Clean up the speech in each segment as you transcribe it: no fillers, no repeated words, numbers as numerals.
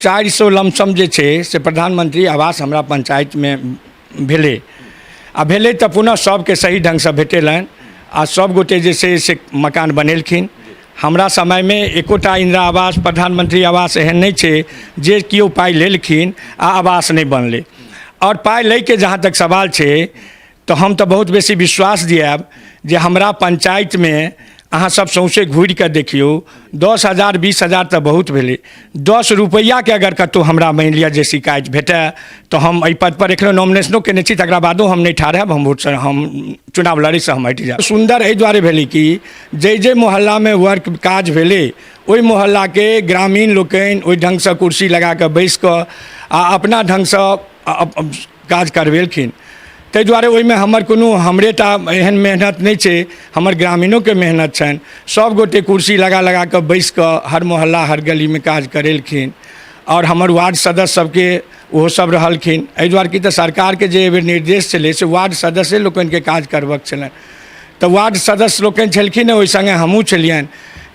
400 lump sum जे छै से प्रधानमंत्री आवास हमरा पंचायत में भेलै आ भेलै तऽ पुनः सबके सही ढंग से भेटेलनि आ सब गोटे जे छै से मकान बनेलखिन। हमरा समय में एकोटा इंदिरा आवास प्रधानमंत्री आवास एहन नहीं छै जे केओ पाई लेलखिन आ आवास नहीं बनलै। और पाई लै के जहाँ तक सवाल छै तो हम तो बहुत बेसी विश्वास दियाब जे हमरा पंचायत में अहाँ सब सौंसे घूर के देखियो 10,000 20,000 तो बहुत भेलै। 10 रुपैया के अगर कतौ हमरा मान लिया जे शिकायत भेटे तो हम एहि पद पर एखनो नॉमिनेशनो केने छी, तकरा बादो हम नहीं ठाढ़ब, हम वोट से हम चुनाव लड़ी से हम हटि जाएब। सुंदर एहि दुआरे भेलै कि जे मोहल्ला में वर्क काज भेलै ओहि मोहल्ला के ग्रामीण लोकनि ओहि ढंग से कुर्सी लगा के बैस कऽ आ अपना ढंग से काज करवेलखिन। ताहि दुआरे ओहिमे हमर कोनो हमरेटा एहन मेहनत नहीं छै, हमर ग्रामीणों के मेहनत छनि। सब गोटे कुर्सी लगा के बैस कऽ हर मोहल्ला हर गली में काज करेलखिन और हमर वार्ड सदस्य सबके ओहो सब रहलखिन। एहि दुआरे कि तऽ सरकार के जे निर्देश छलै से वार्ड सदस्य लोकनि के काज करबक छलनि, तऽ वार्ड सदस्य लोकनि छलखिन, ओहि संगे हमहूँ छलियनि,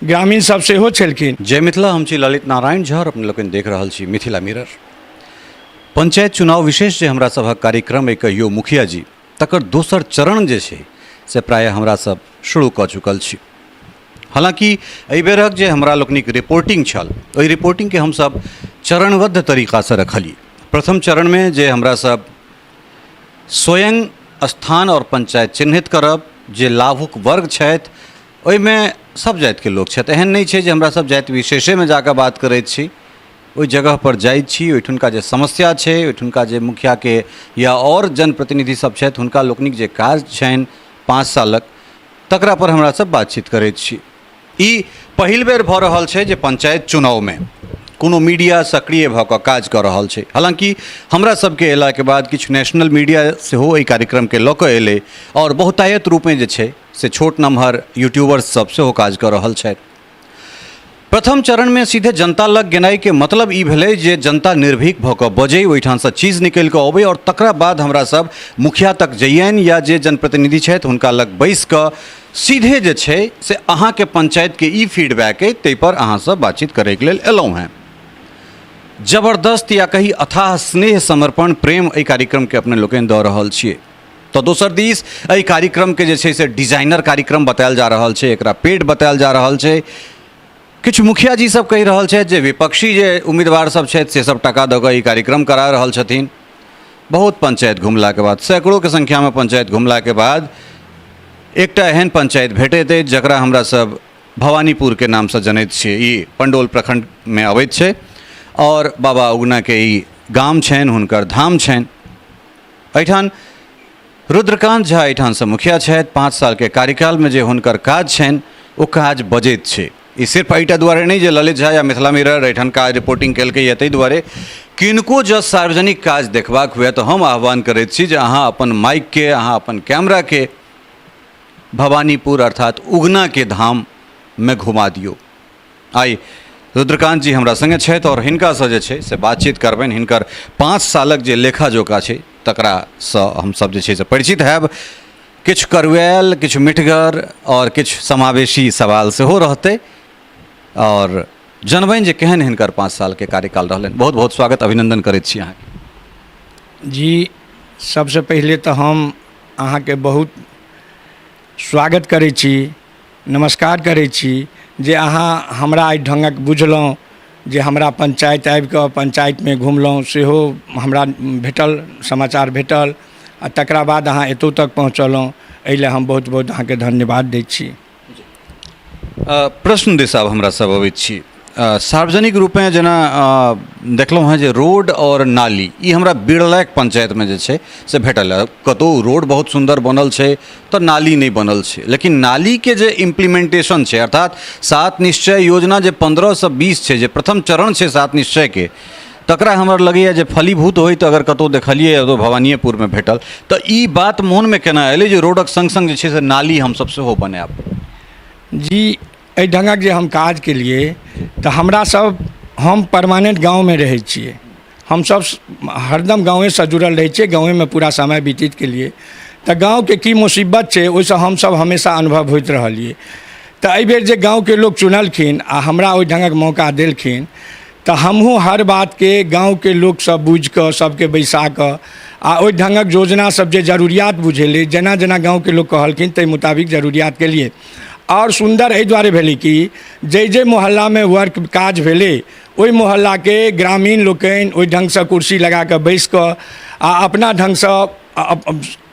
ग्रामीण सब सेहो छलखिन। जय मिथिला, हम छी ललित नारायण झा, अपने लोकनि देख रहल छी मिथिला मिरर। पंचायत चुनाव विशेष जे हमरा सभक कार्यक्रम एक कहियो मुखिया जी तकर दोसर चरण जे छै से प्राय हमरा सब शुरू कऽ चुकल छी। हालांकि एहि बेरक जे हमरा लोकनिक रिपोर्टिंग छल ओहि रिपोर्टिंग के हम सब चरणबद्ध तरीका से रखलिए। प्रथम चरण में जे हमरा सब स्वयं स्थान और पंचायत चिन्हित करब, जे लाभुक वर्ग छथि ओहिमे सब जाति के लोक छथि। एहन नहीं छै जे हमरा सब जाति विशेषे में जाकर बात करैत छी, ओहि जगह पर जाइ छी, ओहिठुनका जे समस्या छै, ओहिठुनका जे मुखिया के या और जनप्रतिनिधि सब छथि हुनका लोकनिक जे काज छनि 5 सालक तकरा पर हमरा सब बातचीत करैत छी। ई पहिल बेर भऽ रहल छै जे पंचायत चुनाव में कोनो मीडिया सक्रिय भऽ कऽ काज कऽ रहल छै। हालांकि हमरा सबके अयला के बाद किछु नेशनल मीडिया सेहो एहि कार्यक्रम के लऽ कऽ अयलै और बहुतायत रूप में जे छै से छोट नमहर यूट्यूबर्स सब सेहो काज कऽ रहल छथि। प्रथम चरण में सीधे जनता लग गेनाइ के मतलब ई भेलै जे जनता निर्भीक भऽ कऽ बजै, ओहिठाम से चीज निकलि कऽ अबै और तकरा बाद हमरा सब मुखिया तक जइयनि या जे जनप्रतिनिधि छथि हुनका लग बैस कऽ सीधे जे छै से अहाँ के पंचायत के ई फीडबैक अइ ताहि पर अहाँ सब बातचीत करै के लेल एलहुँ हैं। जबरदस्त या कही अथाह स्नेह समर्पण प्रेम एहि कार्यक्रम के अपने लोकनि दऽ रहल छियै। तो दोसर दिस एहि कार्यक्रम के जे छै से डिजाइनर कार्यक्रम बतायल जा रहल छै, एकरा पेड बतायल जा रहल छै। किछु मुखिया जी सब कहि रहल छथि जे विपक्षी जे उम्मीदवार सब छथि से सब टका दऽ कऽ ई कार्यक्रम करा रहल छथिन। बहुत पंचायत घुमला के बाद, सैकड़ों के संख्या में पंचायत घुमला के बाद एकटा एहन पंचायत भेटैत अछि जकरा हमरा सब भवानीपुर के नाम से जनैत छियै। ई पंडौल प्रखंड में अबैत छै और बाबा उगना के ई गाम छनि, हुनकर धाम छनि। एहिठाम रुद्रकांत झा एहिठाम से मुखिया छथि। 5 साल के कार्यकाल में जे हुनकर काज छनि ओ काज बजैत छै। ई सिर्फ एहिटा दुआरे नहीं जे ललित झा या मिथिला मिरर एहिठाम काज रिपोर्टिंग केलकै या ताहि दुआरे किनको जँ सार्वजनिक काज देखबाक हुए तो हम आह्वान करैत छी जे अहाँ अपन माइक के, अहाँ अपन कैमरा के भवानीपुर अर्थात उगना के धाम में घुमा दियौ। आइ रुद्रकांत जी हमरा संगे छथि और हिनका से जे छै से बातचीत करबनि। हिनकर 5 सालक जे लेखा जोखा छै तकरा सँ हम सब जे छै से परिचित हैब। किछु करुआयल, किछु मिठगर और किछु समावेशी सवाल सेहो रहतै और जनबनि जे केहन हिनकर 5 साल के कार्यकाल रहलनि। बहुत बहुत स्वागत, अभिनंदन करैत छी अहाँके। जी, सबसे पहले तो हम अहाँके बहुत स्वागत करै छी, नमस्कार करै छी जे अहाँ हमरा एहि ढंगक बुझलहुँ, जे हमरा पंचायत आबि कऽ पंचायत में घुमलहुँ सेहो हमरा भेटल, समाचार भेटल आ तकरा बाद अहाँ एतौ तक पहुँचलहुँ, एहि लेल हम बहुत बहुत अहाँके धन्यवाद दै छी। प्रश्न दिस आब हमरा सब अबैत छी। सार्वजनिक रूप में जेना देखलहुँ हैं जे रोड और नाली ई हमरा बिरलैक पंचायत में जे छै से भेटल है। कतौ रोड बहुत सुंदर बनल छै तो नाली नहीं बनल छै, लेकिन नाली के जे इम्प्लीमेंटेशन छै अर्थात 7 निश्चय योजना जे 15 से 20 छै, जे प्रथम चरण छै 7 निश्चय के, तकरा हमर लगैए जे फलीभूत होई तो अगर कतौ देखलिए तो भवानीपुर में भेटल। तो ई बात मोन में केना एलै जे रोडक संग संग जे छै से नाली हम सब सेहो बनायब? जी, एहि ढंगक जे हम काज केलिए तो हमरा सब, हम परमानेंट गांव में रहै छियै, हम सब हरदम गाँवे से जुड़ल रहै छियै, गाँवे में पूरा समय व्यतीत केलिए। तो गाँव के की मुसीबत छै ओहिसँ हम सब हमेशा अनुभव होइत रहलिए। तो एहि बेर जे गाँव के लोग चुनलखिन आ हमरा ओहि ढंगक मौका देलखिन तो हमहूँ हर बात के गाँव के लोग सब बुझ कऽ सबके बैसा कऽ आ ओहि ढंगक योजना सब जे जरूरियात बुझेले, जेना जेना गाँव के लोग कहलखिन ताहि मुताबिक जरूरियात के लिए। और सुंदर एहि दुआरे भेलै कि जे मोहल्ला में वर्क काज भेलै ओहि मोहल्ला के ग्रामीण लोकनि ओहि ढंग से कुर्सी लगा कऽ बैस कऽ आ अपना ढंग से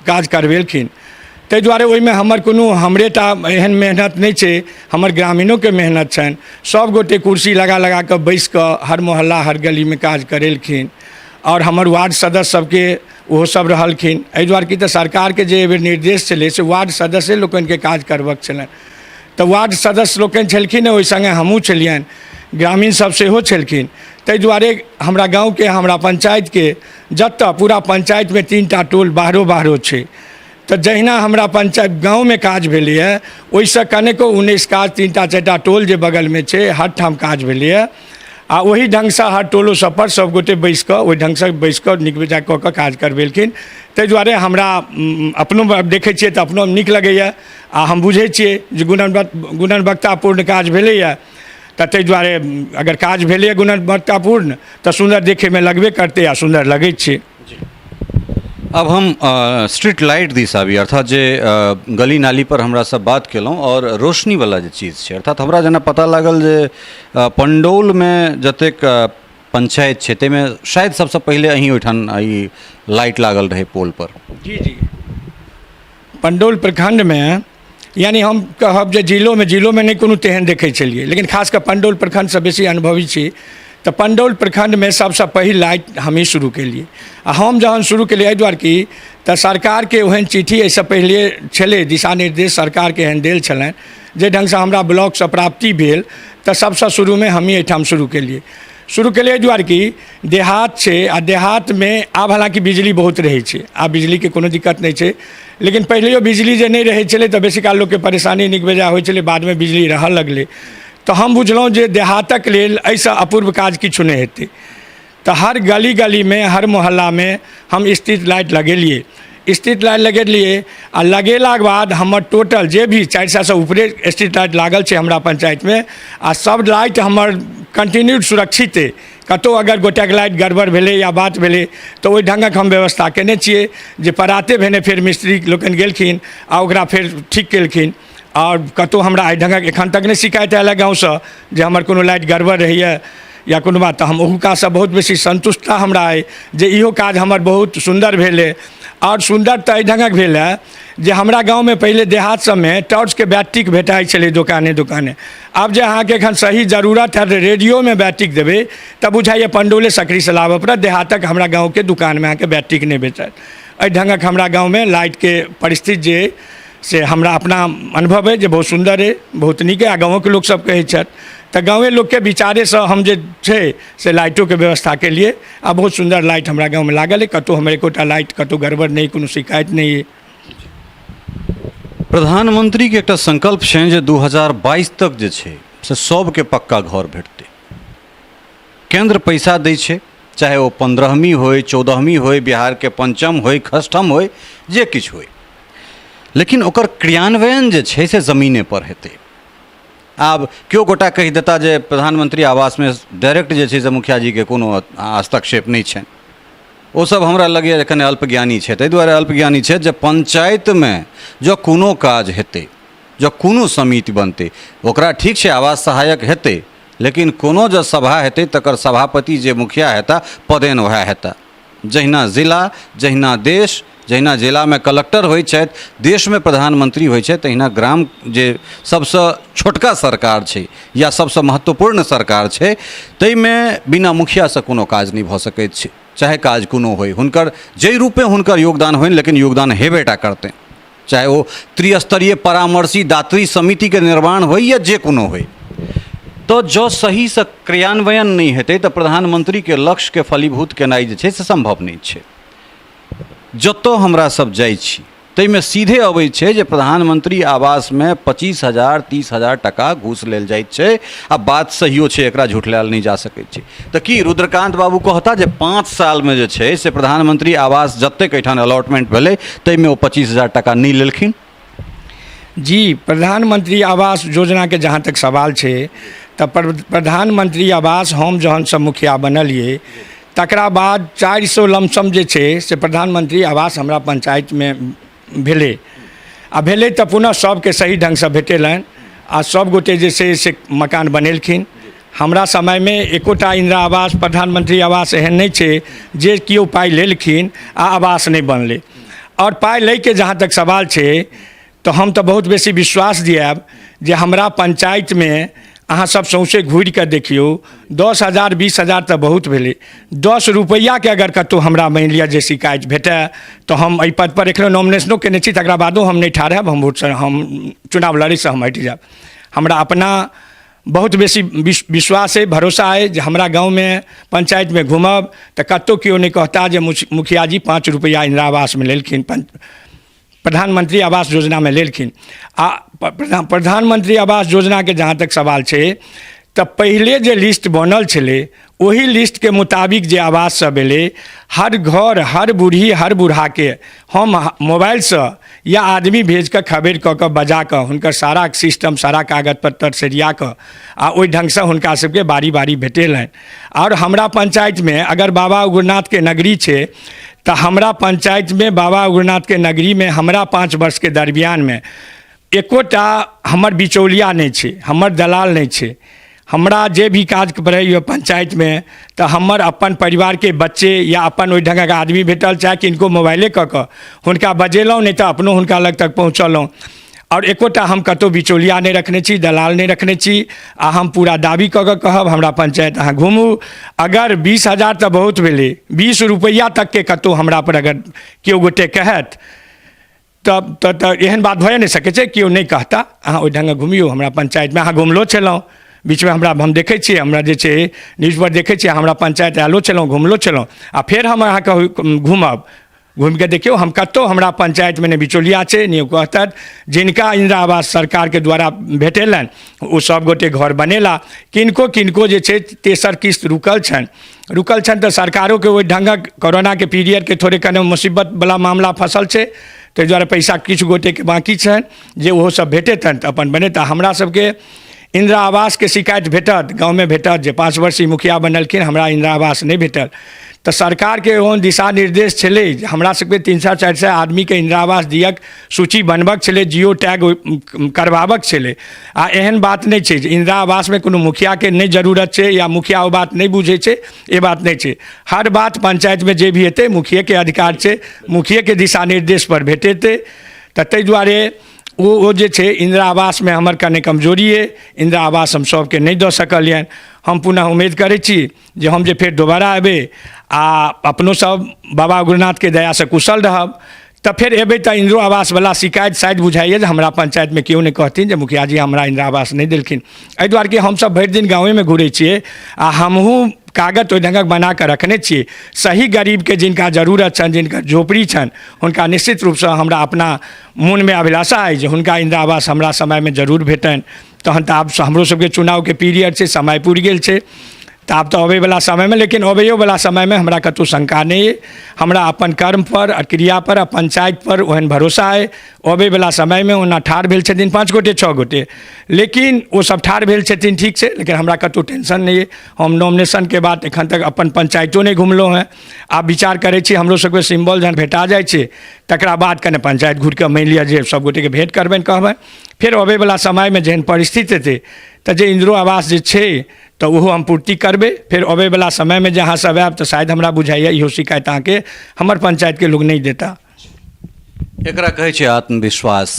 काज करवेलखिन। ताहि दुआरे ओहिमे हमर कोनो हमरेटा एहन मेहनत नहीं छै, हमर ग्रामीणों के मेहनत छनि। सब गोटे कुर्सी लगा लगा कऽ बैस कऽ हर मोहल्ला हर गली में काज करेलखिन। और हमर वार्ड सदस्य सबके ओहो सब रहलखिन। एहि दुआरे कि तऽ सरकार के जे एहि बेर निर्देश छलै से वार्ड सदस्य लोकनि के काज करबाक छलनि। तऽ वार्ड सदस्य लोकनि छलखिन, ओहि संगे हमहूँ छलियनि, ग्रामीण सब सेहो छलखिन। ताहि दुआरे हमरा गाँव के हमरा पंचायत के जतऽ पूरा पंचायत में 3टा टोल बाहरो छै। तो जहिना हमरा पंचायत गाँव में काज भेलैए ओहिसँ कनेको 19 काज 3टा 4टा टोल जे बगल में छै हर ठाम काज भेलैए। आ वही ढंग से हर टोलो सब पर सब गोटे बैस कऽ ओहि ढंग से बैस कऽ नीक बेजाय कऽ कऽ काज करवेलखिन। ताहि दुआरे हमरा अपनो देखै छियै तऽ अपनो नीक लगैए आ हम बुझै छियै जे गुणवत्तापूर्ण काज भेलैए। तऽ ताहि दुआरे अगर काज भेलैए गुणवत्तापूर्ण तऽ सुंदर देखे में लगबे करतै आ सुंदर लगै छै। अब हम स्ट्रीट लाइट दिस आबी, अर्थात जे गली नाली पर हमरा सब बात केलहुँ और रोशनी वाला जे चीज़ छै, अर्थात हमरा जेना पता लागल जे पंडौल में जतेक पंचायत छै ताहिमे शायद सबसे पहले अहीं ओहिठाम ई लाइट लागल रहे पोल पर। जी पंडौल प्रखंड में, यानी हम कहब जे जिलों में नहीं कोनो तेहन देखै छलियै, लेकिन खास कऽ पंडौल प्रखंड से बेसी अनुभवी छी। तो पंडौल प्रखंड में सबसे पहिल लाइट हम ही शुरू केलिए। आ हम जहन शुरू केलिए एहि दुआरे कि तऽ सरकार के ओहन चिट्ठी एहिसँ पहिले छलै, दिशा निर्देश सरकार के एहन देल छलनि जे ढंग से हमरा ब्लॉक से प्राप्ति भेल। तऽ सबसे शुरू में हम ही एहिठाम शुरू केलिए एहि दुआरे कि देहात छै आ देहात में आब हालांकि बिजली बहुत रहै छै, आब बिजली के कोनो दिक्कत नहीं छै, लेकिन पहिलेयो बिजली जे नहीं रहै छलै तऽ बेसी काल लोक के परेशानी नीक बेजाय होइ छलै, बाद में बिजली रहऽ लगलै। तो हम बुझलहुँ जे देहातक लेल एहिसँ अपूर्व काज किछु नहीं हेतै। तो हर गली गली में हर मोहल्ला में हम स्ट्रीट लाइट लगेलिए आ लगेलाक बाद हमर टोटल जे भी 400 से ऊपरे स्ट्रीट लाइट लागल छै हमरा पंचायत में, आ सब लाइट हमर कंटिन्यूड सुरक्षित है। कतौ अगर गोटेक लाइट गड़बड़ भेलै या बात भेलै तो ओहि ढंगक हम व्यवस्था केने छियै जे पराते भेने फेर मिस्त्री लोकनि गेलखिन आ ओकरा फेर ठीक केलखिन। और कतौ हमरा एहि ढंगक एखन तक नहीं शिकायत आयल गाँवसँ जे हमर कोनो लाइट गड़बड़ रहैए या कोनो बात। तऽ हम ओहू काजसँ बहुत बेसी संतुष्टता हमरा अइ जे इहो काज हमर बहुत सुंदर भेलै। और सुंदर तऽ एहि ढंगक भेल है जे हमरा गाँव में पहले देहात सब में टॉर्च के बैटरी भेटाई छलै दुकाने। आब जे अहाँके एखन सही जरूरत है रेडियो में बैटरी देबै तऽ बुझाइए पंडौले सकरी से लाबऽ पड़त, देहातक हमरा गाँव के दुकान में अहाँके बैटरी नहीं बेचत। एहि ढंगक हमरा गाँव में लाइट के परिस्थिति जे से हमरा अपना अनुभव है जे बहुत सुंदर है, बहुत नीक है। आ गाँव के लोग सब कहै छथि तऽ गाँवे लोग के विचारे से हम जे छै से लाइटों के व्यवस्था के लिए आ बहुत सुंदर लाइट हमरा गाँव में लागल है। कतौ हमर एकोटा लाइट कतौ गड़बड़ नहीं, कोनो शिकायत नहीं है। प्रधानमंत्री के एकटा संकल्प छै जे 2022 तक जे छै से सबके पक्का घर भेटतै। केंद्र पैसा दै छै, चाहे वो 15वीं होय 14वीं होय, बिहार के पंचम होय खष्टम होय, जे किछु होय, लेकिन ओकर क्रियान्वयन जे छै से जमीने पर हेतै। आब केओ गोटा कहि देता जे प्रधानमंत्री आवास में डायरेक्ट जे छै से मुखिया जी के कोनो हस्तक्षेप नहीं छनि, ओ सब हमरा लगैए कने अल्पज्ञानी छै। ताहि दुआरे अल्पज्ञानी छै जे पंचायत में जो कोनो काज हेतै, जो कोनो समिति बनतै, ओकरा ठीक छै आवास सहायक हेतै, लेकिन कोनो जो सभा हेतै तकर सभापति जे मुखिया हेता पदेन वएह हेता। जहिना जिला, जहिना देश, जहिना जिला में कलेक्टर होइ छथि, देश में प्रधानमंत्री होइ छै, तहिना ग्राम जे सबसँ छोटका सरकार छै या सबसँ महत्वपूर्ण सरकार छै ताहिमे बिना मुखियासँ कोनो काज नहीं भऽ सकैत छै। चाहे काज कोनो होइ, हुनकर जाहि रूपे हुनकर योगदान होइन, लेकिन योगदान हेबेटा करतै, चाहे वो त्रिस्तरीय परामर्शी दात्री समिति के निर्माण होइ या जे कोनो होइ। तो जो सही से क्रियान्वयन नहीं हेतै तऽ प्रधानमंत्री के लक्ष्य के फलीभूत केनाइ जे छै से संभव नहीं छै। जतऽ हमरा सब जाइ छी ताहिमे सीधे अबै छै जे प्रधानमंत्री आवास में 25,000 30,000 टका घूस लेल जाइत छै। आ बात सहियो छै, एकरा झुठलायल नहीं जा सकैत छै। तऽ की रुद्रकांत बाबू कहता जे 5 साल में जे छै से प्रधानमंत्री आवास जतेक एहिठाम अलॉटमेंट भेलै ताहिमे ओ 25,000 टका नहीं लेलखिन? जी, प्रधानमंत्री आवास योजना के जहाँ तक सवाल है तो प्रधानमंत्री आवास हम जहन सब मुखिया बनलिए तकरा बाद 400 लमसम जे छै से प्रधानमंत्री आवास हमरा पंचायत में भेलै आ भेलै तऽ पुनः सबके सही ढंग से भेटेलनि आ सब गोटे जे छै से मकान बनेलखिन। हमरा समय में एकोटा इंदिरा आवास प्रधानमंत्री आवास एहन नहीं छै जे केओ पाई लेलखिन आ आवास नहीं बनलै। और पाई लै के जहाँ तक सवाल छै तो हम तो बहुत बेसी विश्वास दियाब जे हमरा पंचायत में अहाँ सब सौंसे घूरि के देखियो 10,000 20,000 तो बहुत भेलै। 10 रुपैया के अगर कतौ हमरा मान लिया जे शिकायत भेटे तो हम एहि पद पर एखनो नॉमिनेशनो केने छी तकरा बादो हम नहीं ठाढ़ हैब, हम वोट से हम चुनाव लड़ै से हम हटि जाएब। हमरा अपना बहुत बेसी विश्वास है, भरोसा है जे हमरा गाँव में पंचायत में घूमब तो कतौ केओ नहीं कहता जे मुखिया जी 5 रुपैया इंदिरा आवास में लेलखिन, प्रधानमंत्री आवास योजना में लेलखिन। आ प्रधानमंत्री आवास योजना के जहाँ तक सवाल है तो पहले जे लिस्ट बनल छलै वही लिस्ट के मुताबिक जे आवास सब एलै हर घर हर बूढ़ी हर बूढ़ा के हम मोबाइल से या आदमी भेज के खबर कऽ के बजा के हुनकर सारा सिस्टम सारा कागज पत्तर सरिया के आ ओहि ढंग से हुनका सबके बारी बारी भेटेलनि। और हमरा पंचायत में अगर बाबा उग्रनाथ के नगरी छै तो हमरा पंचायत में बाबा उग्रनाथ के नगरी में हमरा 5 वर्ष के दरमियान में एकोटा हमर बिचौलिया नहीं छै, हमर दलाल नहीं छै। हमरा जे भी काज पड़ैए पंचायत में तो हमर अपन परिवार के बच्चे या अपन ओहि ढंगक आदमी भेटल चाहे किनको मोबाइले कऽ के हुनका बजेलहुँ नहीं तो अपनो हुनका लग तक पहुँचलहुँ। और एकोटा हम कतौ बिचौलिया नहीं रखने छी, दलाल नहीं रखने छी। आ हम पूरा दाबी कऽ के कहब हमरा पंचायत अहाँ घूमू, अगर 20,000 तो बहुत भेलै, 20 रुपैया तक के कतौ हमरा पर अगर केओ गोटे कहत तब तो एहन बात भए नहीं सकै छै, केओ नहीं कहता अहाँ ओहि ढंग घूमियो। हमरा पंचायत में अहाँ घुमलो छलहुँ बीच में हम देखै छियै, हमरा जे छै न्यूज पर देखै छियै हमरा पंचायत आयलो छलहुँ घुमलो छलहुँ आ फेर हम अहाँके घूमब। घूम के देखियो हम कतौ हमरा पंचायत में नहीं बिचौलिया छै नहीं कहतत। जिनका इंदिरा आवास सरकार के द्वारा भेटेलनि ओ सब गोटे घर बनेला, किनको किनको जे छै तेसर किस्त रुकल छनि तो सरकारों के ओहि ढंगक कोरोना के पीरियड के थोड़े कने मुसीबत वाला मामला फसल छै ताहि दुआरे पैसा किछु गोटे के बाकी छनि जे ओहो सब भेटेतनि तऽ अपन बनेता। हमरा सबके इंदिरा आवास के शिकायत भेटत गाँव में भेटत जे 5 वर्षीय मुखिया बनलखिन हमरा इंदिरा आवास नहीं भेटल तो सरकार के ओहन दिशा निर्देश छलै हमरा सबके 300-400 आदमी के इंदिरा आवास दियक सूची बनबक छलै, जियो टैग करबाबक छलै। आ एहन बात नहीं छै इंदिरा आवास में कोनो मुखिया के नहीं जरूरत छै या मुखिया ओ बात नहीं बुझै छै, ये बात नहीं छै। हर बात पंचायत में जे भी हेतै मुखिए के अधिकार छै, मुखिए के दिशा निर्देश पर भेटेतै। तऽ ताहि दुआरे वो जे छै इंदिरा आवास में हमर कने कमजोरी है, इंदिरा आवास हम सबके नहीं दऽ सकलियनि। हम पुनः उम्मीद करै छी जे हम जे फेर दोबारा एबै आ अपनो सब बाबा उग्रनाथ के दया से कुशल रहब तो फिर एबै तो इंदिरा आवास वाला शिकायत शायद बुझाइए जे हमरा पंचायत में केओ नहीं कहथिन जे मुखिया जी हमरा इंदिरा आवास नहीं देलखिन। एहि दुआरे कि हम सब भरि दिन गाँवे में घूरै छियै आ हमहूँ कागज ओहि ढंगक बना के रखने छियै। सही गरीब के जिनका जरूरत छनि, जिनका झोपड़ी छनि हुनका निश्चित रूप से हमरा अपना मन में अभिलाषा है जे हुनका इंदिरा आवास हमरा समय में जरूर भेटनि। तहन तऽ आब हमरो सबके चुनाव के पीरियड छै, समय पुरि गेल छै तो आब तो अबै वाला समय में, लेकिन अबैयो वाला समय में हमरा कतौ शंका नहीं है। हमरा अपन कर्म पर आ क्रिया पर आ पंचायत पर ओहन भरोसा है। अबै वाला समय में ओना ठाढ़ भेल छथिन 5 गोटे 6 गोटे, लेकिन वो सब ठाढ़ भेल छथिन ठीक छै, लेकिन हमरा कतौ टेंशन नहीं है। हम नॉमिनेशन के बाद एखन तक अपन पंचायतो नहीं घुमलहुँ हैं। आब विचार करै छी हमरो सबके सिम्बल जहन भेटा जाइ छै तकरा बाद कने पंचायत घुरि के मानि लिअ जे सब गोटे के भेंट करबनि कहबनि। फिर अबै वाला समय में जेहन परिस्थिति हेतै तऽ जे इंदिरा आवास जे छै तो वो हम पूर्ति करबे। फिर अबै वाला समय में जहाँ सब आयब तो शायद हमरा बुझाइए इहो शिकायत अहाँके हमर पंचायत के लोग नहीं देता। एकरा कहै छै आत्मविश्वास।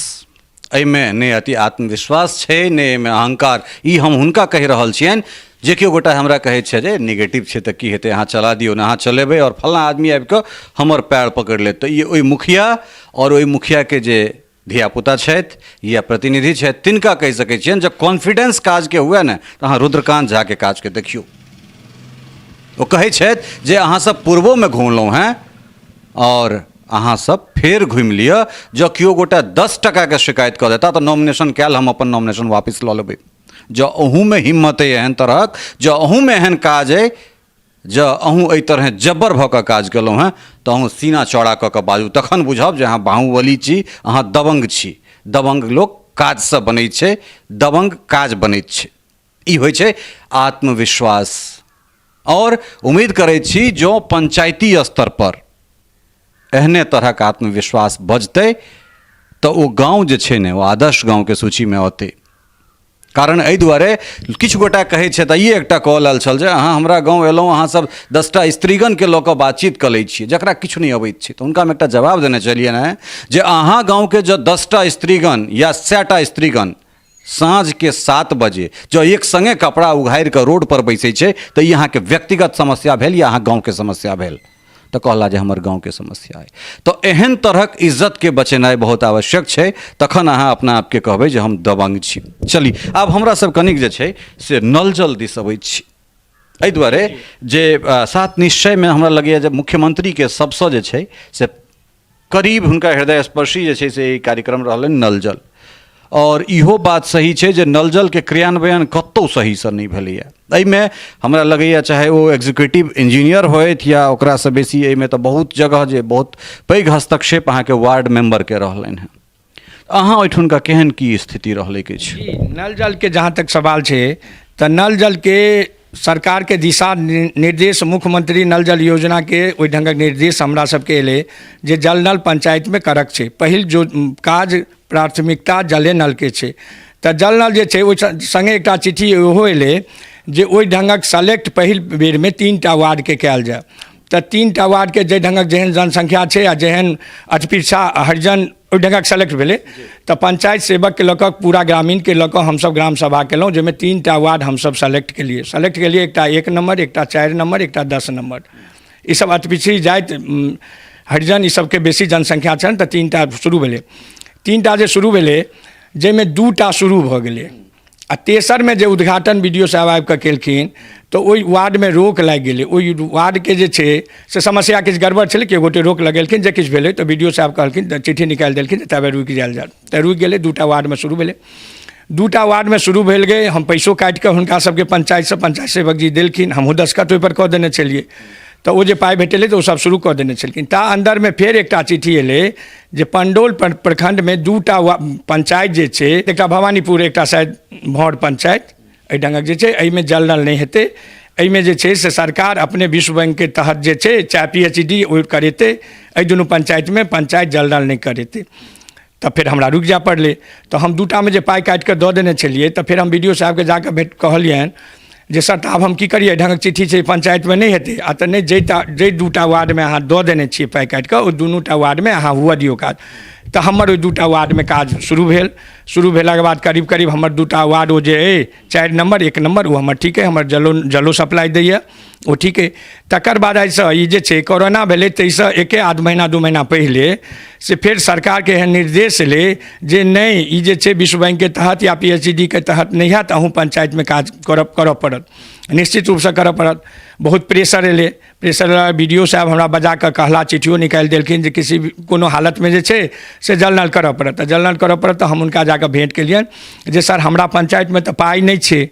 एहिमे नहि अति आत्मविश्वास छै नहि एहिमे अहंकार। ई हम हुनका कहि रहल छियनि जे केओ गोटा हमरा कहैत छै जे नेगेटिव छै तऽ की हेतै, अहाँ चला दियौ ने, अहाँ चलेबै और फलाँ आदमी आबि कऽ हमर पैर पकड़ि लेत। तऽ ई ओहि मुखिया और ओहि मुखिया के जे धियापुता छथि या प्रतिनिधि छथि तिनका कहि सकै छियनि जब कॉन्फिडेंस काज के हुए ने तऽ अहाँ रुद्रकांत झा के काज के देखियौ। ओ कहै छथि जे अहाँ सब पूर्वो में घुमलहुँ हैं और अहाँ सब फेर घुमि लिअ। जँ केओ गोटा 10 टका के शिकायत कऽ देता तऽ नॉमिनेशन कयल हम अपन नॉमिनेशन वापस लऽ लेबै। जँ अहूँमे हिम्मत अइ एहन तरहक, जँ अहूँमे एहन काज अइ, जँ अहूँ एहि तरह जब्बर भऽ कऽ काज केलहुँ हैं तऽ अहूँ सीना चौड़ा कऽ कऽ बाजू, तखन बुझब जे अहाँ बाहुबली छी, अहाँ दबंग छी। दबंग लोक काजसँ बनैत छै, दबंग काज बनैत छै। ई होइ छै आत्मविश्वास। और उम्मीद करै छी जो पंचायती स्तर पर एहने तरह का आत्मविश्वास बजतै तो वो गाँव जे छै ने वो आदर्श गाँव के सूची में औतै। कारण एहि दुआरे किछु गोटा कहै छै तऽ ये एकटा कॉल आयल छल जे अहाँ हमरा गाँव एलहुँ, अहाँ सब 10टा स्त्रीगणके लऽ कऽ बातचीत कऽ लै छियै जकरा किछु नहि अबैत छै। तऽ हुनका हम एकटा जवाब देने छलियनि हैं जे अहाँ गाँवके जो 10टा स्त्रीगण या 100टा स्त्रीगण साँझ के 7 बजे जो एक संगे कपड़ा उघारि कऽ रोड पर बैसै छै तऽ ई अहाँके व्यक्तिगत समस्या भेल या अहाँ गाँवके समस्या भेल? तो कहला जे हमर गाँव के समस्या है। तो एहन तरहक इज्जत के बचेनाइ बहुत आवश्यक छै, तखन अहाँ अपना आपके कहबै जे हम दबंग छी। चली आब हमरा सब कनिक जे छै से नल जल दिस अबै छी। एहि दुआरे जे सात निश्चय में हमरा लगैए जे मुख्यमंत्री के सबसँ जे छै से करीब हुनका हृदय स्पर्शी जे छै से ई कार्यक्रम रहलनि नल जल। और इहो बात सही छै जे नल जल के क्रियान्वयन कतौ सही से नहीं भेलैए। एहिमे हमरा लगैए चाहे वो एग्जीक्यूटिव इंजीनियर होथि या ओकरासँ बेसी एहिमे तऽ बहुत जगह जे बहुत पैघ हस्तक्षेप अहाँके वार्ड मेंबर के रहलनि हैं। अहाँ ओहिठुनका केहन की स्थिति रहलै किछु? नल जल के जहाँ तक सवाल छै तऽ नल जल के सरकार के दिशा निर्देश मुख्यमंत्री नल जल योजना के ओहि ढंगक निर्देश हमरा सबके एलै जे जल नल पंचायत में करक छै। पहिल जो काज प्राथमिकता जले नल के छै तऽ जल नल जे छै ओहि संगे एकटा चिट्ठी ओहो एलै जे ओहि ढंगक सेलेक्ट पहिल बेर में 3टा वार्ड के कयल जाय। तऽ 3टा वार्ड के जे ढंगक जेहन जनसंख्या छै आ जेहन अठपिछा हरिजन ओहि ढंगक सेलेक्ट भेलै तऽ पंचायत सेवक के लऽ कऽ पूरा ग्रामीण के लऽ कऽ हमसब ग्राम सभा केलहुँ जाहिमे 3टा वार्ड हमसब सेलेक्ट केलिए एकटा 1 नंबर, एकटा 4 नंबर, एकटा 10 नंबर। ई सब अठपिछड़ी जाति हरिजन ई सबके बेसी जनसंख्या छनि तऽ 3टा शुरू भेलै। 3टा जे शुरू भेलै जाहिमे 2टा शुरू भऽ गेलै आ तेसर में जे उद्घाटन वीडियो साहब आबि कऽ केलखिन तऽ ओहि वार्ड में रोक लागि गेलै। ओहि वार्ड के जे छै से समस्या किछु गड़बड़ छलै कि गोटे रोक लगेलखिन जे किछु भेलै तऽ वीडियो साहब कहलखिन तऽ चिट्ठी निकालि देलखिन जे तबे रुकि जायल जाय। तऽ रुकि गेलै। 2टा वार्ड में शुरू भेलै। 2टा वार्ड में शुरू भेल गए। हम पैसो काटि कऽ हुनका सबके पंचायत सेवक जी देलखिन, हमहूँ दस्खत ओहिपर कऽ देने छलिए। तऽ ओ जे पाइ भेटलै तऽ ओ सब शुरू कऽ देने छलखिन। ता अंदर में फेर एकटा चिट्ठी एलै जे पंडौल प्रखंड में 2टा पंचायत जे छै, एकटा भवानीपुर, एकटा शायद भौर पंचायत, एहि ढंगक जे छै एहिमे जल नल नहीं हेतै। एहिमे जे छै से सरकार अपने विश्व बैंक के तहत जे छै चाहे PhD ओ करेतै, एहि दुनू पंचायत में पंचायत जल नल नहीं करेतै। तऽ फिर हमरा रुकि जाय पड़लै। तऽ हम 2टा में जे पाइ काटि कऽ दऽ देने छलिए तऽ फिर हम BDO साहब के जाकऽ भेट कहलियनि जे सर तऽ आब हम की करिए, ढंगक चिट्ठी छै पंचायत में नहीं हेतै। आ तऽ नहीं जे 2टा वार्ड में अहाँ दऽ देने छियै पाइ काटि कऽ ओ दुनूटा वार्ड में अहाँ हुअ दियौ काज। तऽ हमर ओहि 2टा वार्ड में काज शुरू भेल। शुरू भेलाके बाद करीब करीब हमर 2टा वार्ड ओ जे अइ 4 नंबर 1 नंबर ओ हमर ठीक अइ, हमर जलो सप्लाई दैए ओ ठीक अइ। तकर बाद एहिसँ ई जे छै कोरोना भेलै ताहिसँ 1 महीना 2 महीना पहिले से फेर सरकार के एहन निर्देश एलै जे नहीं ई जे छै विश्व बैंक के तहत या PhD के तहत नहीं हैत, अहूँ पंचायत में काज करऽ पड़त, निश्चित रूप से करऽ पड़त। बहुत प्रेशर एलै। प्रेशर BDO साहब हमरा बजा कऽ कहला, चिट्ठियो निकालि देलखिन जे किसी भी कोनो हालत में जे छै से जल नल करऽ पड़त। तऽ जल नल करऽ पड़त तऽ हम हुनका जाकऽ भेंट केलियनि जे सर हमरा पंचायत में तऽ पाइ नहीं छै।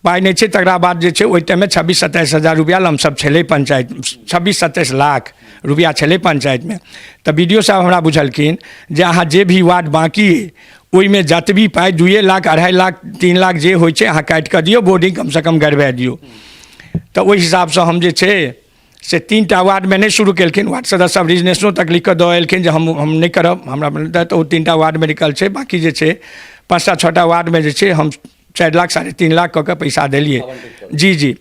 तकरा बाद जे छै ओहि टाइम में 26-27 हज़ार रुपया लमसम छलै पंचायत, 26-27 लाख रुपया छलै पंचायत में। तऽ BDO साहब हमरा बुझलखिन जे अहाँ जे भी वार्ड बाकी अइ ओहिमे जतबी पाइ 2 लाख 2.5 लाख 3 लाख जे होइ छै अहाँ काटि कऽ दियौ, बोर्डिंग कमसँ कम गड़बा दियौ। तऽ ओहि हिसाबसँ हम जे छै से 3टा वार्ड में नहीं शुरू केलखिन। वार्ड सदस्य सब रिजनेशनो तक लिख कऽ दऽ एलखिन जे हम नहीं करब, हमरा तऽ ओ 3टा वार्ड मेडिकल छै। बाकी जे छै 5टा 6टा वार्ड में जे छै हम 4 लाख 3.5 लाख कऽ के पैसा देलिए। जी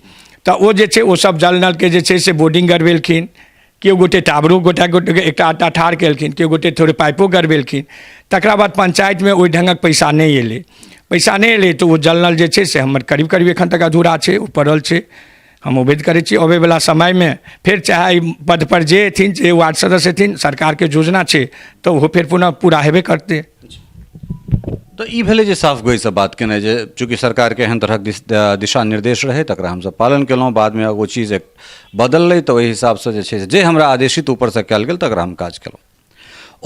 तऽ ओ जे छै ओ सब जल नल के जे छै से बोर्डिंग गड़बेलखिन। केओ गोटे टावरो गोटे एकटा आटा ठाढ़ केलखिन, केओ गोटे थोड़े पाइपो गड़बेलखिन। तकरा बाद पंचायत में ओहि ढंगक पैसा नहीं एलै। तऽ ओ जल नल जे छै से हमर करीब करीब एखन तक अधूरा छै, ओ पड़ल छै। हम उम्मीद करै छी अबैवला समय में फिर चाहे पद पर जे एथिन जे वार्ड सदस्य एथिन, सरकार के योजना छै तऽ ओहो फिर पुनः पूरा हेबे करतै। तो ई भेलै जे साफ गोई से बात केनाइ जे चूँकि सरकार के एहन तरहक दिशा निर्देश रहे तकरा हमसब पालन केलहुँ। बाद में वो चीज़ एक बदललै तऽ ओहि हिसाब से जे छै जे हमरा आदेशित ऊपर से कयल गेल तकरा हम काज केलहुँ।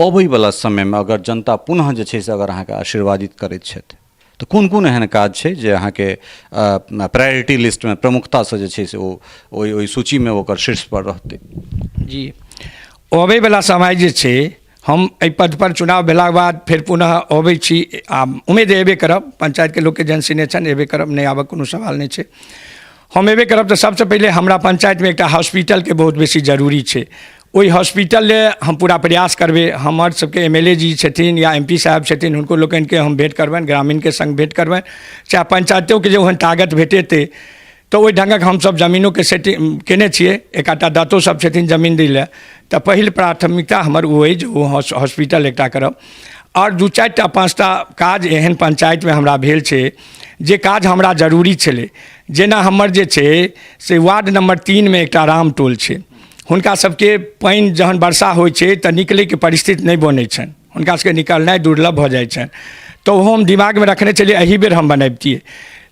अबैवला समय में अगर जनता पुनः जे छै से अगर अहाँके आशीर्वादित करैत छथि तो कोन एहन काज छै जे अहाँके प्रायोरिटी लिस्ट में प्रमुखता से जे छै से ओहि सूची में ओकर शीर्ष पर रहतै? जी अबैवला समय जे छै हम एहि पद पर चुनाव भेलाके बाद फेर पुनः अबै छी आ उम्मीद एबे करब, पंचायत के लोग के जनसिने छन, एबे करब, नहीं आबक कोनो सवाल नहीं छै। हम एबे करब तो सबसे पहले हमरा पंचायत में एक हॉस्पिटल के बहुत बेसी जरूरी छै। ओहि हॉस्पिटल ले हम पूरा प्रयास करबे। हमर सबके MLA जी छथिन या MP साहब छथिन, हुनको लोकनि के हम भेंट करबनि, ग्रामीण के संग भेंट करबनि, चाहे पंचायतों के जे ओहन ताकत भेटेतै तो ओहि ढंगक हमसब जमीनों के सेटिंग केने छियै। एक आटा दातो सब छथिन जमीन दै लए, तऽ पहिल प्राथमिकता हमर ओ अइ जे ओ हॉस्पिटल एकटा करब। और दू चारिटा पाँचटा काज एहन पंचायत में हमरा भेल छै जे काज हमरा जरूरी छलै। जेना हमर जे छै से वार्ड नंबर 3 में एकटा रामटोल छै, हुनका सबके पानि जहन वर्षा होइ छै तऽ निकलैके परिस्थिति नहीं बनै छनि, हुनका सबके निकलनाइ दुर्लभ भऽ जाइ छनि। तो ओहो हम दिमाग में रखने छलियै एही बेर हम बनैबतियै,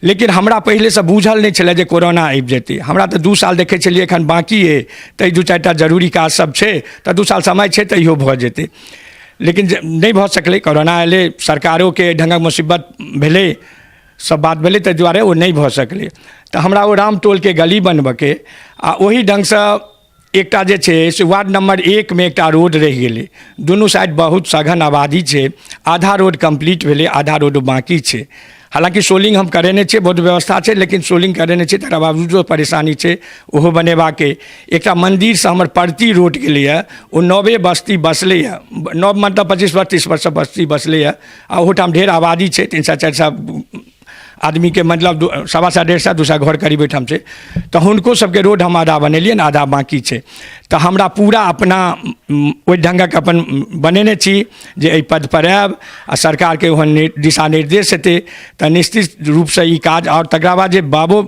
लेकिन हमरा पहले से बूझल नहीं छलै जे कोरोना आबि जेतै। हमरा तऽ 2 साल देखै छलियै एखन बाकी अइ, तऽ 2-4टा जरूरी काज सब छै, तऽ 2 साल समय छै तऽ इहो भऽ जेतै। लेकिन नहीं भऽ सकलै, कोरोना एलै, सरकारों के ढंगक मुसीबत भेलै, सब बात भेलै, ताहि दुआरे ओ नहीं भऽ सकलै। तऽ हमरा ओ रामटोल के गली बनबऽके आ ओही ढंग से एकटा जे छै से वार्ड नंबर 1 में एकटा रोड रहि गेलै। दुनू साइड बहुत सघन आबादी छै, आधा रोड कंप्लीट भेलै, आधा रोड बाकी छै। हालांकि सोलिंग हम करेने छियै, बहुत व्यवस्था छै, लेकिन सोलिंग करेने छियै तकर बावजूदो परेशानी छै, ओहो बनेबाके। एकटा मंदिर से हमर परती रोड गेलैए, ओ 9 बस्ती बसलैए, 9 मतलब 25-30 वर्ष बस्ती बसलैए, आ ओहोठाम ढेर आबादी छै, 300-400 आदमी के मतलब 125-150 200 घर करीब ओहिठाम छै। तऽ हुनको सबके रोड हम आधा बनेलियै, आधा बाकी छै। तऽ हमरा पूरा अपना ओहि ढंगक अपन बनेने छी जे एहि पद पर आयब आ सरकार के ओहन दिशा निर्देश हेतै तऽ निश्चित रूप से ई काज। और तकरा बाद जे बाबो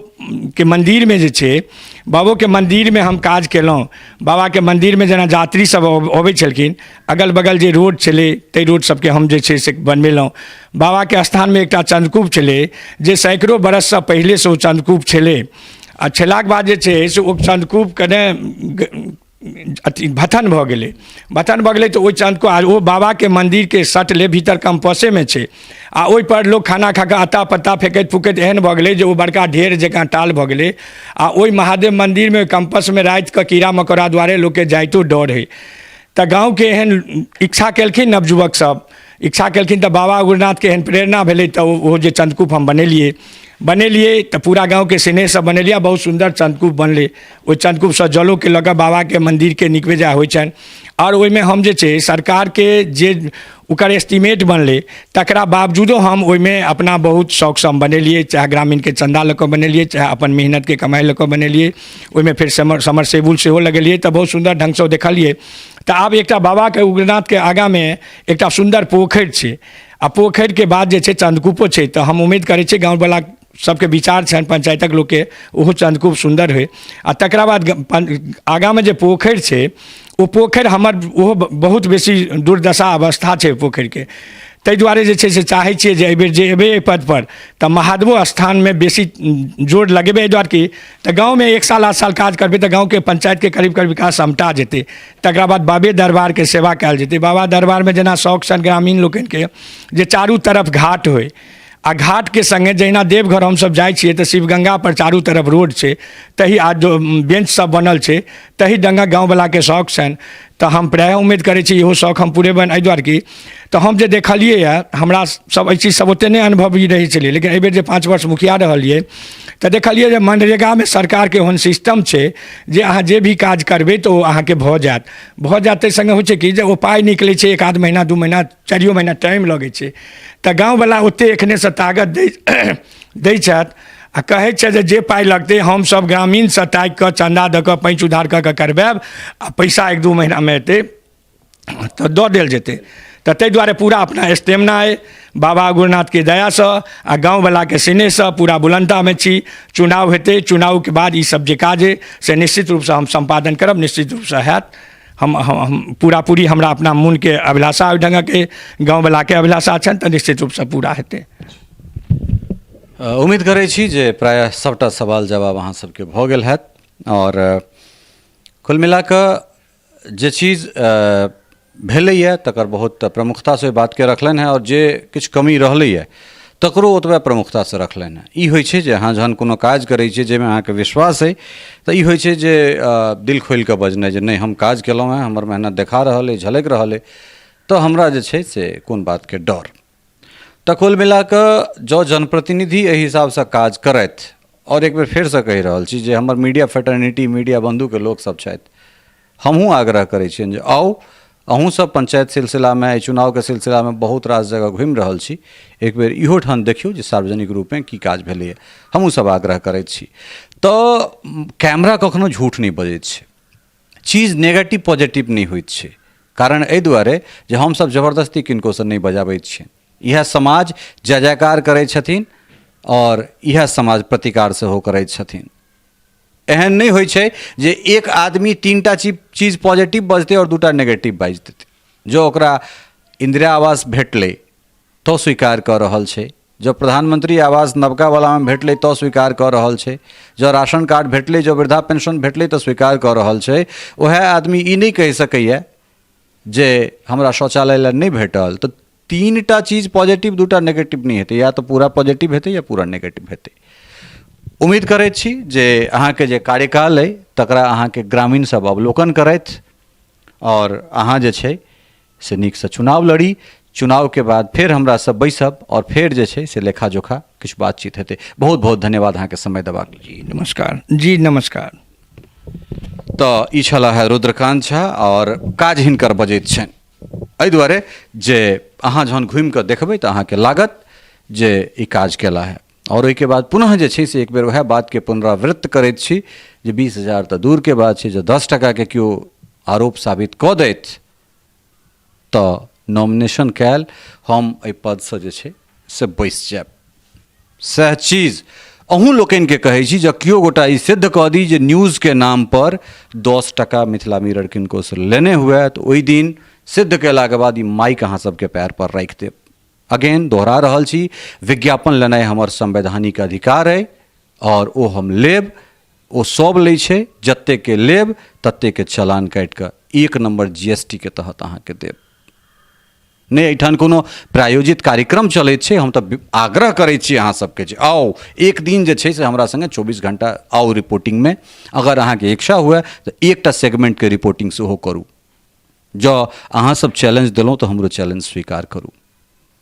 के मंदिर में जे छै, बाबो के मंदिर में हम काज केलहुँ। बाबा के मंदिर में जेना यात्री सब अबै छलखिन, अगल बगल जे रोड छलै ताहि रोड सबके हम जे छै से बनबेलहुँ। बाबा के स्थान में एकटा चंदकूप छलै जे सैकड़ों बरस से पहले से ओ चंदकूप छलै, आ छेलाक बाद जे छै से ओ चंदकूप कने अथी भथन भऽ गेलै। भथन भऽ गेलै तऽ ओहि चंदकूप ओ बाबा के मंदिर के सटले भीतर कैंपसे में छै, आ ओहि पर लोग खाना खा कऽ आटा पत्ता फेंकैत फूकैत एहन भऽ गेलै जे ओ बड़का ढेर जकाँ टाल भऽ गेलै। आ ओहि महादेव मंदिर में कैंपस में राति कऽ कीड़ा मकोड़ा दुआरे लोक के जाइतो डर है। तऽ गाँव के एहन इच्छा केलखिन नवयुवक सब, इच्छा केलखिन तऽ बाबा गुरुनाथ के एहन प्रेरणा भेलै तऽ ओ जे चंदकूप हम बनेलिए तऽ पूरा गाँव के स्नेह से बनेलिए, बहुत सुंदर चंदकूप बनलै। ओहि चंदकूप से जलो के लऽ कऽ बाबा के मंदिर के नीक बेजाय होइ छनि। और ओहिमे हम जे छै सरकार के जे ओकर एस्टीमेट बनलै तकरा बावजूदो हम ओहिमे अपना बहुत शौक से हम बनेलिए, चाहे ग्रामीण के चंदा लऽ कऽ बनेलिए, चाहे अपन मेहनत के कमाई लऽ कऽ बनेलिए। ओहिमे फिर समरसेबुल सेहो लगेलिए तऽ बहुत सुंदर ढंग से देखलिए। तऽ आब एकटा बाबा के उग्रनाथ के आगा में एकटा सुंदर पोखरि छै, आ पोखरि के बाद जे छै चंदकूपो छै। तऽ हम उम्मीद करै छियै गाँववला सबके विचार छनि पंचायतक लोक के ओहो चंदकूप सुंदर होइ। आ तकरा बाद आगा में जे पोखरि छै ओ पोखरि हमर ओहो बहुत बेसी दुर्दशा अवस्था छै पोखरि के। ताहि दुआरे जे छै से चाहै छियै जे एहिबेर जे एबै एहि पद पर तऽ महादेवो स्थान में बेसी जोर लगेबै। एहि दुआरे कि तऽ गाँव में 1 साल 8 साल काज करबै तऽ गाँव के पंचायत के करीब करीब विकास समटा जेतै। तकरा बाद बाबे दरबार के सेवा कयल जेतै। बाबा दरबार में जेना शौक छनि ग्रामीण लोकनि के जे चारू तरफ घाट होइ, आ घाट के संगे जहिना देवघर हमसब जाइ छियै तऽ शिवगंगा पर चारू तरफ रोड छै, तही आज बेंच सब बनल छै, तही ढंगक गाँववला के शौक छनि। तऽ हम प्रायः उम्मीद करै छी इहो शौक हम पूरेबनि। एहि दुआरे कि तऽ हम जे देखलिए हमरा सब एहि चीज सब ओते नहि अनुभवी रहै छलै, लेकिन एहिबेर जे 5 वर्ष मुखिया रहलिए तऽ देखलिए जे मनरेगा में सरकार के ओहन सिस्टम छै जे अहाँ जे भी काज करबै तऽ ओ अहाँके भऽ जायत। ताहि संगे होइ छै कि जे ओ पाइ निकलै छै 1 आध महीना 2 महीना 4 महीना टाइम लगै छै। तऽ गाँववला ओते एखने से ताकत दै छथि आ कहै छै जे पाइ लगतै हमसब ग्रामीणसँ ताकि कऽ चन्दा दऽ कऽ पैंच उधार कऽ कऽ करबायब, आ पैसा 1-2 महीनामे एतै तऽ दऽ देल जेतै। तऽ ताहि दुआरे पूरा अपना स्टेमिना अइ बाबा गुरुनाथ के दयासँ आ गाँववला के स्नेहसँ पूरा बुलंदामे छी। चुनाव हेतै, चुनाव के बाद ई सब जे काज अइ से निश्चित रूपसँ हम संपादन करब, निश्चित रूपसँ हैत। हम पूरी हमरा अपना मन के अभिलाषा ओहि ढंगक के गाँववला के अभिलाषा छनि तऽ निश्चित रूपसँ पूरा हेतै। उम्मीद करै छी जे प्रायः सबटा सवाल जवाब अहाँ सबके भऽ गेल हैत। और कुल मिला कऽ जे चीज भेलैए तकर बहुत प्रमुखता से बात के रखलनि हैं, और जे किछु कमी रहलैए तकरो ओतबे प्रमुखता से रखलनि हैं। ई होइ छै जे अहाँ जहन कोनो काज करै छियै जाहिमे अहाँके विश्वास अइ तऽ ई होइ छै जे दिल खोलि कऽ बजनाइ जे नहि हम काज केलहुँ हैं, हमर मेहनत देखा रहल अइ, झलकि रहल अइ। तो हमरा जे छै से कोन बात के डर। तो कुल मिला कऽ जो जनप्रतिनिधि एहि हिसाबसँ काज करथि, और एक बेर फेरसँ कहि रहल छी जे हमर मीडिया फेटर्निटी, मीडिया बंधुके लोकसभ छथि, हमहूँ आग्रह करै छियनि जे आउ अहूँ सब पंचायत सिलसिलामे, चुनावके सिलसिलामे बहुत रास जगह घुमि रहल छी, एक बेर इहो ठाम देखियौ जे सार्वजनिक रूपमे की काज भेलैए। हमहूँ सब आग्रह करैत छी। तो कैमरा कखनो झूठ नहीं बजैत छै, चीज नेगेटिव पॉजिटिव नहीं होइत छै। कारण एहि दुआरे जे हमसब जबरदस्ती किनकोसँ नहीं बजाबैत छियनि। यह समाज जय जयकार करै छथिन और यह समाज प्रतिकार सेहो करैत छथिन। एहन नहीं होइ छै जे एक आदमी 3टा चीज पॉजिटिव बजतै और 2टा नेगेटिव बाजि देतै। जो ओकरा इंदिरा आवास भेटलै तो स्वीकार कऽ रहल छै, जो प्रधानमंत्री आवास नवका वालामे भेटलै तो स्वीकार कऽ रहल छै, जो राशन कार्ड भेटलै, जो वृद्धा पेंशन भेटलै तो स्वीकार कऽ रहल छै। वह आदमी ई नहीं कहि सकैए जे हमरा शौचालय लए नहीं भेटल। तो 3टा चीज पॉजिटिव 2टा नेगेटिव नहीं हेतै, या तो पूरा पॉजिटिव हेतै या पूरा नेगेटिव हेतै। उम्मीद करैत छी जे अहाँके जे कार्यकाल अइ तकरा अहाँके ग्रामीण सब अवलोकन करथि और अहाँ जे छै से नीकसँ चुनाव लड़ी। चुनाव के बाद फिर हमरा सब बैसब और फिर जे छै से लेखा जोखा किछु बातचीत हेतै। बहुत बहुत धन्यवाद अहाँके समय देबाक लेल। जी नमस्कार। जी नमस्कार। तो ई छला है रुद्रकांत झा और काज हिनकर बजैत छनि। एहि दुआरे जे अहाँ जहन घुमि कऽ देखबै तऽ अहाँके लागत जे ई काज केला है। और ओहिके बाद पुनः जे छै से एक बेर वह बात के पुनरावृत्त करैत छी जे 20,000 तऽ दूर के बात छै, जे 10 टका के केओ आरोप साबित कऽ दैत तऽ नॉमिनेशन कैल हम एहि पदसँ जे छै से बैस जायब। सएह चीज अहूँ लोकनिके कहै छी, जँ केओ गोटा ई सिद्ध कऽ दी जे न्यूज़के नाम पर 10 टका मिथिला मिरर किनकोसँ लेने हुए तऽ ओहि दिन सिद्ध कयलाके बाद ई माइक अहाँ सबके पैर पर राखि देब। अगेन दोहरा रहल छी, विज्ञापन लेनाइ हमर संवैधानिक अधिकार है और ओ हम लेब। ओ सब लै छै, जत्ते के लेब तत्ते के चालान काटि कऽ 1 नंबर GST के तहत अहाँके देब। नहीं एहिठाम कोनो प्रायोजित कार्यक्रम चलैत छै। हम तऽ आग्रह करै छी अहाँ सबके जे आउ एक दिन जे छै से हमरा संगे 24 घंटा आउ रिपोर्टिंग में। अगर अहाँके इच्छा हुए तऽ एकटा सेगमेंट के रिपोर्टिंग सेहो करू। जँ अहाँ सब चैलेंज देलहुँ तऽ हमरो चैलेंज स्वीकार करू।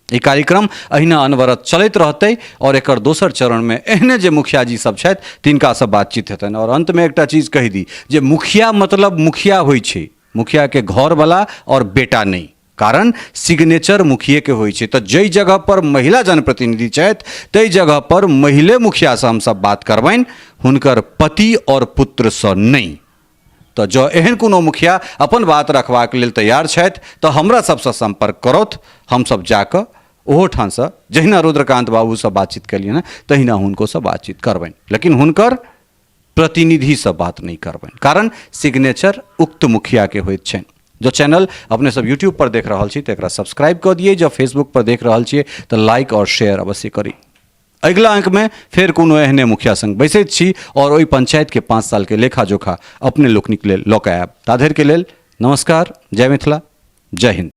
ई कार्यक्रम अहिना अनवरत चलैत रहतै और एकर दोसर चरण में एहने जे मुखिया जी सब छथि तिनका सब बातचीत हेतनि। और अंत में एकटा चीज कहि दी जे मुखिया मतलब मुखिया होइ छै, मुखिया के घर वाला और बेटा नहीं। कारण सिग्नेचर मुखिए के होइ छै। तो जई जगह पर महिला जनप्रतिनिधि छथि तई जगह पर महिले मुखिया से हम सब बात करबनि, हुनकर पति और पुत्र से नहीं। तो जो एहन कोनो मुखिया अपन बात रखबाक लेल तैयार छथि तऽ हमरा सबसँ संपर्क करथि। हम सब जाकऽ ओहो ठामसँ जहिना रुद्रकांत बाबूसँ बातचीत केलियनि हैं तहिना हुनकोसँ बातचीत करबनि, लेकिन हुनकर प्रतिनिधिसँ बात नहीं करबनि। कारण सिग्नेचर उक्त मुखिया के होइत छनि। जो चैनल अपने सब यूट्यूब पर देख रहल छी तऽ एकरा सब्सक्राइब कऽ दिए। जब फेसबुक पर देख रहल छियै तऽ लाइक और शेयर अवश्य करी। अगिला अंक में फिर कोनो एहने मुखिया संग बैसैत छी और ओहि पंचायत के 5 साल के लेखा जोखा अपने लोकनिक लेल लऽ कऽ आयब। ता धरि के लेल नमस्कार, जय मिथिला, जय हिंद।